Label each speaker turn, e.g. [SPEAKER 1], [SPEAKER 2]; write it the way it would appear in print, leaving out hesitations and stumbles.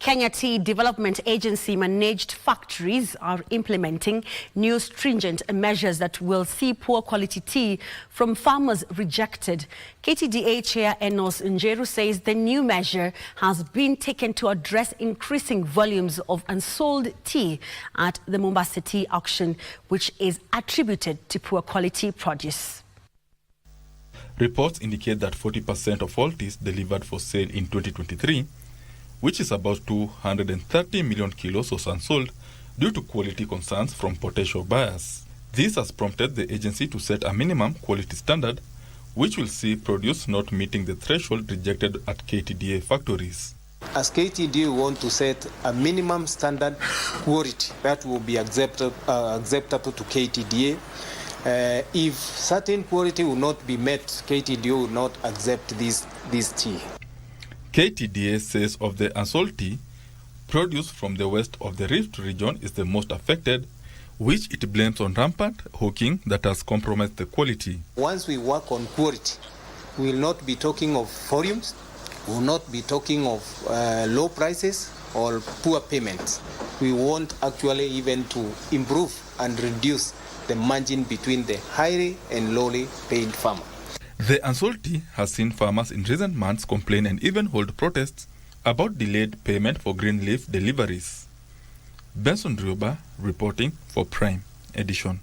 [SPEAKER 1] Kenya Tea Development Agency managed factories are implementing new stringent measures that will see poor quality tea from farmers rejected. KTDA Chair Enos Njeru says the new measure has been taken to address increasing volumes of unsold tea at the Mombasa Tea Auction, which is attributed to poor quality produce.
[SPEAKER 2] Reports indicate that 40% of all teas delivered for sale in 2023, which is about 230 million kilos, was unsold due to quality concerns from potential buyers. This has prompted the agency to set a minimum quality standard, which will see produce not meeting the threshold rejected at KTDA factories.
[SPEAKER 3] As KTDA, we want to set a minimum standard quality that will be acceptable to KTDA. If certain quality will not be met, KTDA will not accept this tea.
[SPEAKER 2] KTDA says of the unsold tea, produce from the west of the Rift region is the most affected, which it blames on rampant hawking that has compromised the quality.
[SPEAKER 3] Once we work on quality, we will not be talking of volumes, we will not be talking of low prices or poor payments. We want actually even to improve and reduce the margin between the highly and lowly paid farmer.
[SPEAKER 2] The unsold tea has seen farmers in recent months complain and even hold protests about delayed payment for green leaf deliveries. Benson Rioba reporting for Prime Edition.